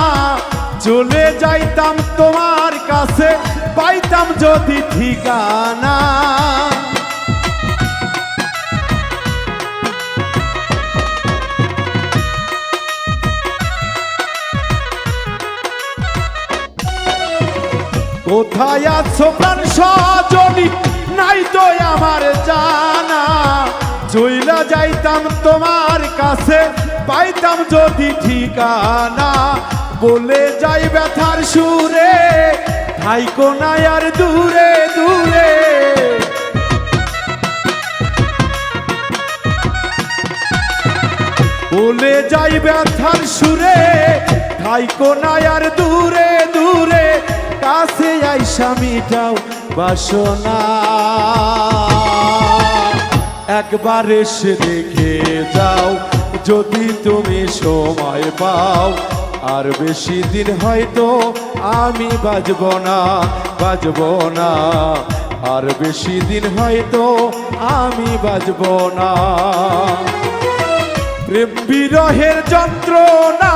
[SPEAKER 3] চলে যাইতাম তোমার কাছে পাইতাম যদি ঠিকানা কোথায় আছো প্রাণ সজনী নাই তো আমার জানা চইলা যাইতাম তোমার কাছে পাইতাম যদি ঠিকানা বলে যাই ব্যথার সুরে থাইকো না আর দূরে দূরে বলে যাই ব্যথার সুরে থাইকো না আর দূরে দূরে কাছে আইসা মিটাও বাসনা একবার এসে দেখে যাও যদি তুমি সময় পাও আর বেশি দিন হয়তো আমি বাঁচবো না আর বেশি দিন হয়তো আমি বাঁচবো না প্রেম বিরহের যন্ত্রণা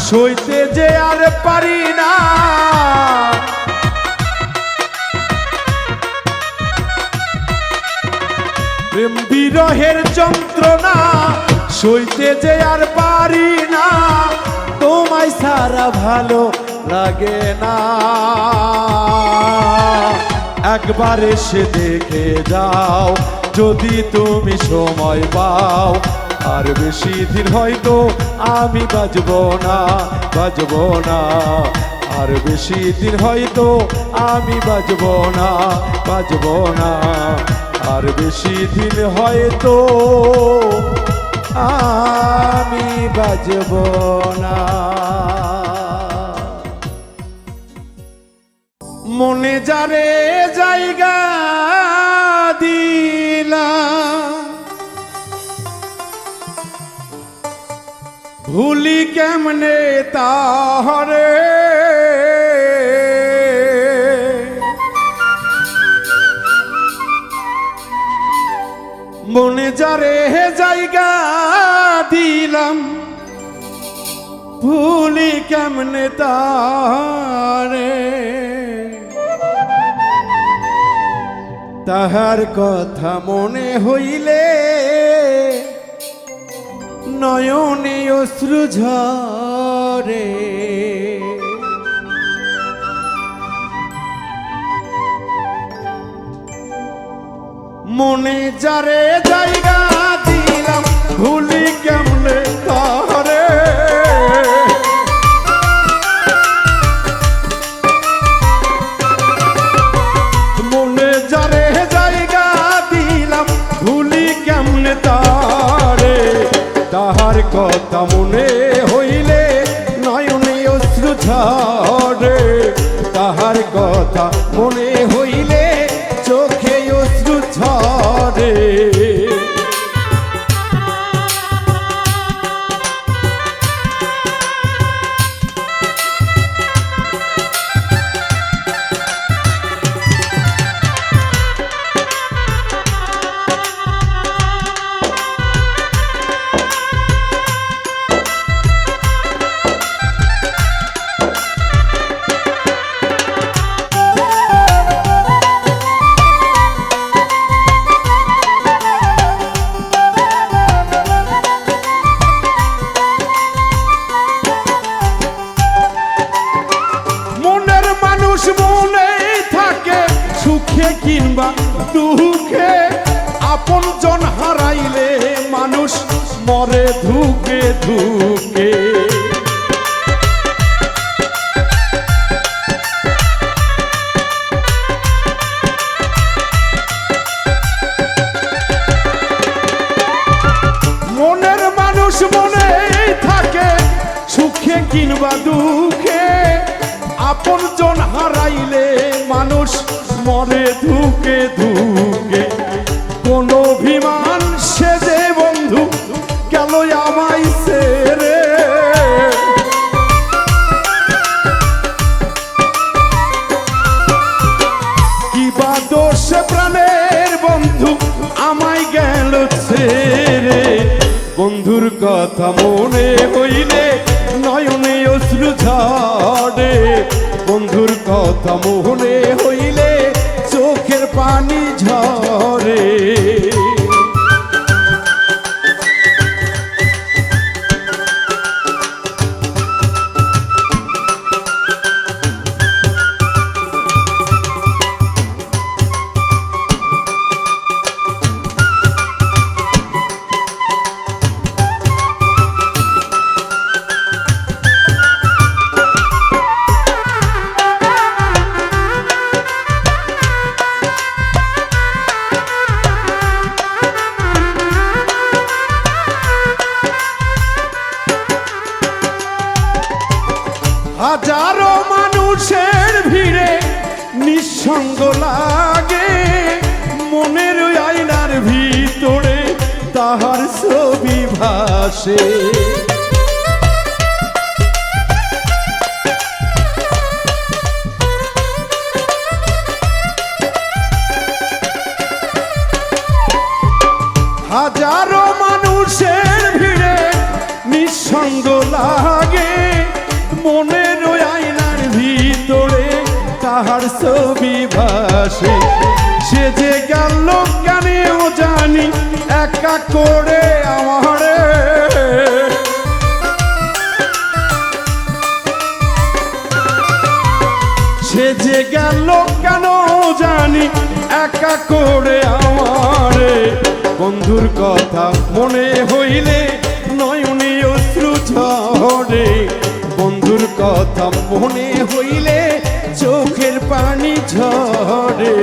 [SPEAKER 3] সইতে যে আর পারি না প্রেম বিরহের যন্ত্রণা সইতে যে আর পারি না তোমায় সারা ভালো লাগে না একবার এসে দেখে যাও যদি তুমি সময় পাও আর বেশি দিন হয়তো আমি বাঁচবো না আর বেশি দিন হয়তো আমি বাঁচবো না আর বেশি দিন হয়তো আমি বাঁচবো না মনে যারে জায়গা দিলাম ভুলি কেমনে তাহরে মনে যারে জায়গা দিলাম ভুলি কেমনে তারে তাহার কথা মনে হইলে নয়নে অশ্রু ঝরে মনে যারে জায়গা দিলাম ভুলি কেমনে তারে মনে যারে জায়গা দিলাম ভুলি কেমনে তারে তাহার কথা মনে হইলে নয়নে অশ্রু ঝরে তাহার কথা মনে হইলে চোখে অশ্রু ঝরে সুখে কিংবা দুঃখে আপন জন হারাইলে মানুষ মরে ধুকে ধুকে মনের মানুষ মনে থাকে সুখে কিংবা দুঃখে আপন জন হারাইলে মানুষ মরে ধুকে ধুকে কোন অভিমান সে যে বন্ধু গেল আমায় ছেড়ে কিবা দোষ প্রাণের বন্ধু আমায় গেল ছেড়ে বন্ধুর কথা মনে হইলে নয়নে অশ্রু ঝরে বন্ধুর কথা মনে হইলে চোখের পানি ঝরে হাজারো মানুষের ভিড়ে নিঃসঙ্গ লাগে মনের আয়নার ভিতরে তাহার ছবি ভাসে হাজারো মানুষের ভিড়ে নিঃসঙ্গ লাগে মনের আয়নার ভিতরে তাহার ছবি ভাসে সে যে গেল কেনেও জানি একা করে আমারে সে যে গেল কেন জানি একা করে আমারে বন্ধুর কথা মনে হইলে নয়নে অশ্রু ঝরে বন্ধুর কথা মনে হইলে চোখের পানি ঝরে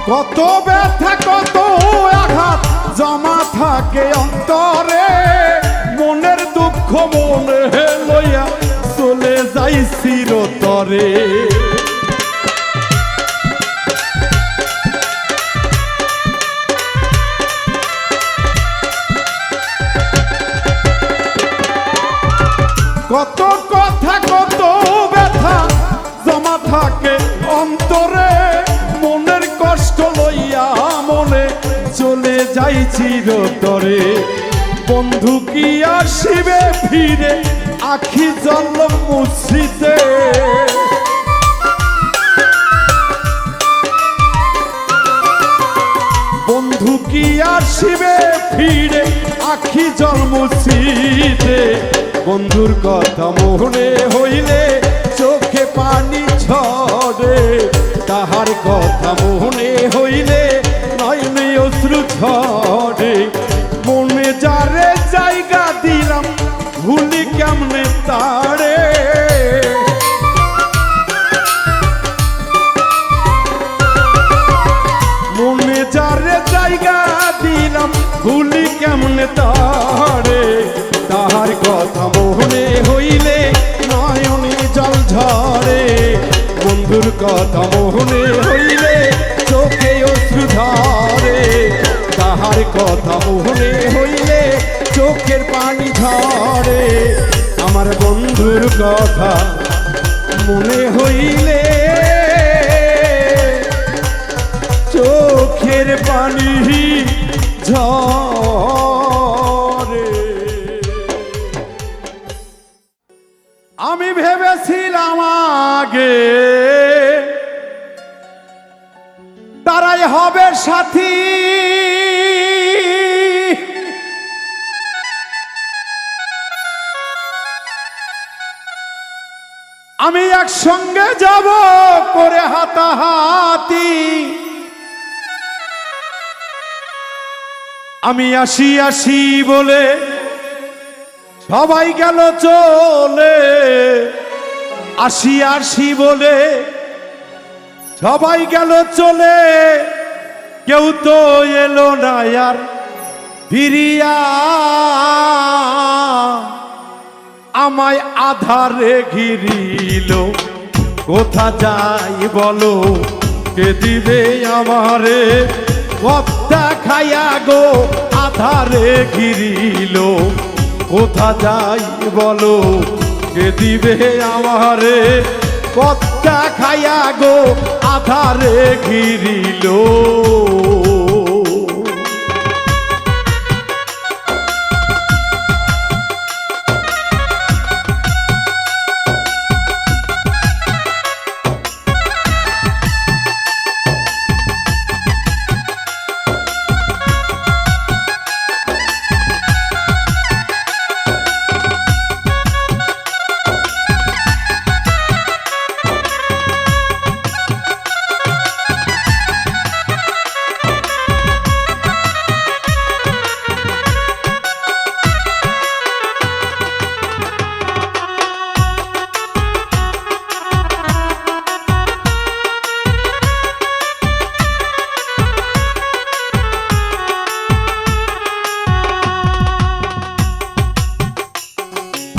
[SPEAKER 3] কত ব্যথা কত আঘাত জমা থাকে অন্তরে মনের দুঃখ মনে লইয়া চলে যাই চিরতরে কত কথা কত চিরতরে বন্ধু কি আসিবে ফিরে আখি জল মুছিতে বন্ধু কি আসিবে ফিরে আখি জল মুছিতে বন্ধুর কথা মনে হইলে চোখে পানি ঝরে তাহার কথা মনে হইলে নয়নে অশ্রু ঝরে মনে যারে জায়গা দিলাম ভুলি কেমনে তারে মনে যারে জায়গা দিলাম ভুলি কেমনে তারে তাহার কথা মনে হইলে নয়নে জল ঝরে বন্ধুর কথা মনে হইলে চোখে অশ্রু ঝরে তাহার কথা মনে হইলে চোখের পানি ঝরে আমার বন্ধুর কথা মনে হইলে চোখের পানি ঝরে আমি ভেবেছিলাম আগে তারাই হবে সাথী আমি একসঙ্গে যাব করে হাতাহাতি আমি আসি আসি বলে সবাই গেল চলে আসি আসি বলে সবাই গেল চলে কেউ তো এলো না আর ফিরিয়া আমায় আধারে ঘিরিল কোথা যাই বলো কে দিবে আমারে কপ্তা খাইয়া গো আধারে ঘিরিল কোথা যাই বলো কে দিবে আমারে কপ্তা খাইয়া গো আধারে ঘিরিল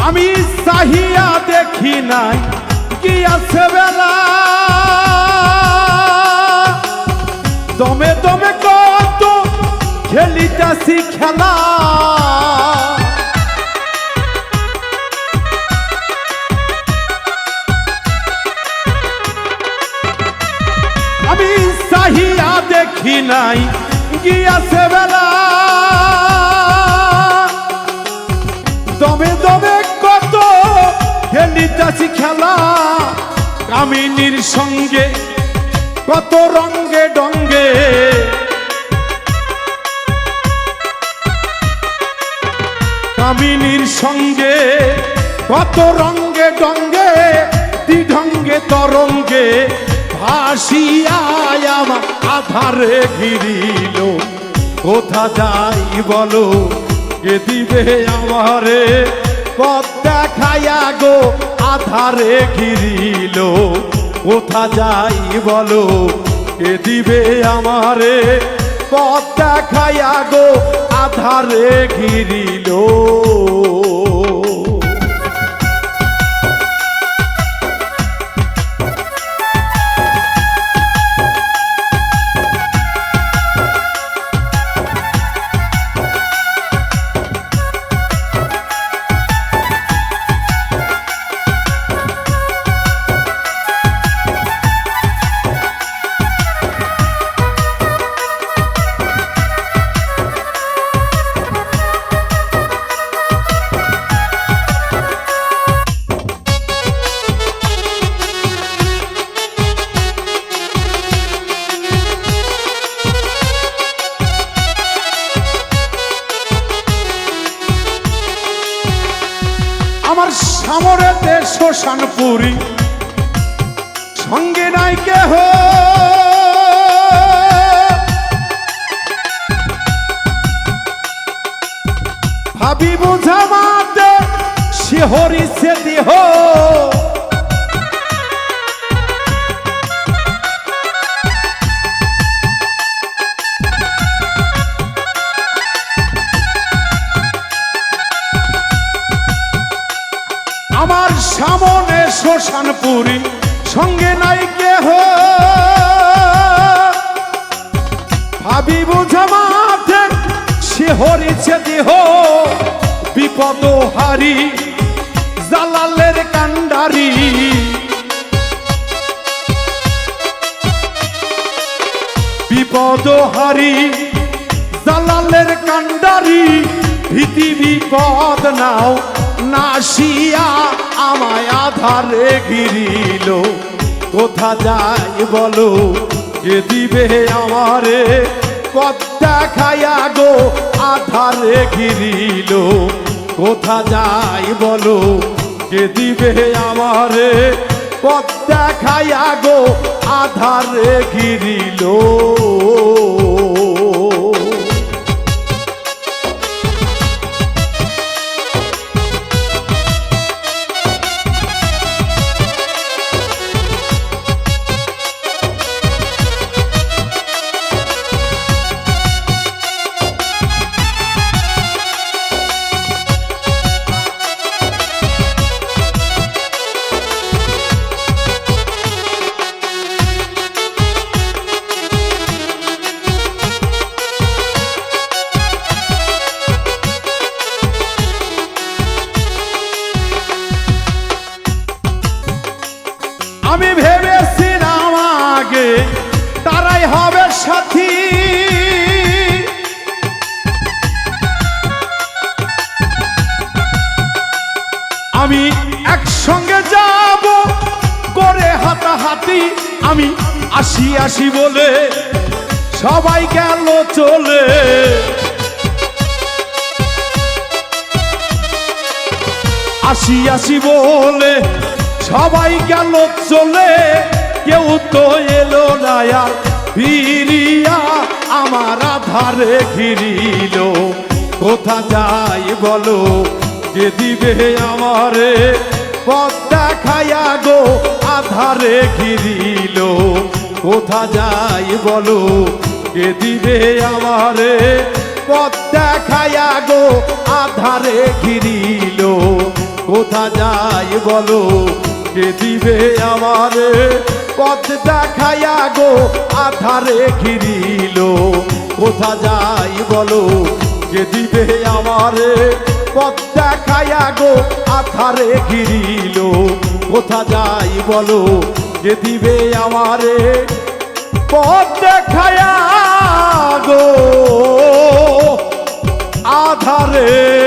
[SPEAKER 3] আমি চাহিয়া দেখি নাই কি আছে বেলা দমে দমে কত খেলিতাছি খেলা আমি চাহিয়া দেখি নাই কি আছে বেলা দমে দমে কত খেলিতাছি খেলা কামিনীর সঙ্গে কত রঙ্গে ডঙ্গে কামিনীর সঙ্গে কত রঙ্গে ডঙ্গে দ্বিঢঙ্গে তরঙ্গে ভাসিয়ায় আমার আধারে ঘিরিল কোথা যাই বলো কে দিবে আমারে পথ দেখাইয়া গো আধারে ঘিরিল কোথা যাই বলো কে দিবে আমারে পথ দেখাইয়া গো আধারে ঘিরিল শ্মশানপুরী সঙ্গে নাই কেহ ভাবি বুঝা মাতে শিহরিছে দেহ আমার সামনে শ্মশানপুরী সঙ্গে নাই কেহ ভাবি বুঝা মাথে শিহরিছে দেহ বিপদ হারি জালালের কান্ডারি বিপদ হারি জালালের কান্ডারি ভীতি বিপদ নাও নাসিয়া আমায় আধারে ঘিরিল কোথা যাই বলো কে দিবে আমারে পথ দেখাইয়া গো আধারে ঘিরিল কোথা যাই বলো কে দিবে আমারে পথ দেখাইয়া গো আধারে ঘিরিল আমি ভেবেছিলাম আগে তারাই হবে সাথী আমি একসঙ্গে যাব করে হাতাহাতি আমি আসি আসি বলে সবাই গেল চলে আসি আসি বলে সবাই গেল চলে কেউ তো এলো না আর ফিরিয়া আমার আধারে ঘিরিল কোথা যাই বলো কে দিবে আমারে পথ দেখাইয়া গো আধারে ঘিরিল কোথা যাই বলো কে দিবে আমারে পথ দেখাইয়া গো আধারে ঘিরিল কোথা যাই বলো কে দিবে আমারে পথ দেখাইয়া গো আধারে ঘিরিল কোথা যাই বলো কে দিবে আমারে পথ দেখাইয়া গো আধারে ঘিরিল কোথা যাই বলো কে দিবে আমারে পথ দেখাইয়া গো আধারে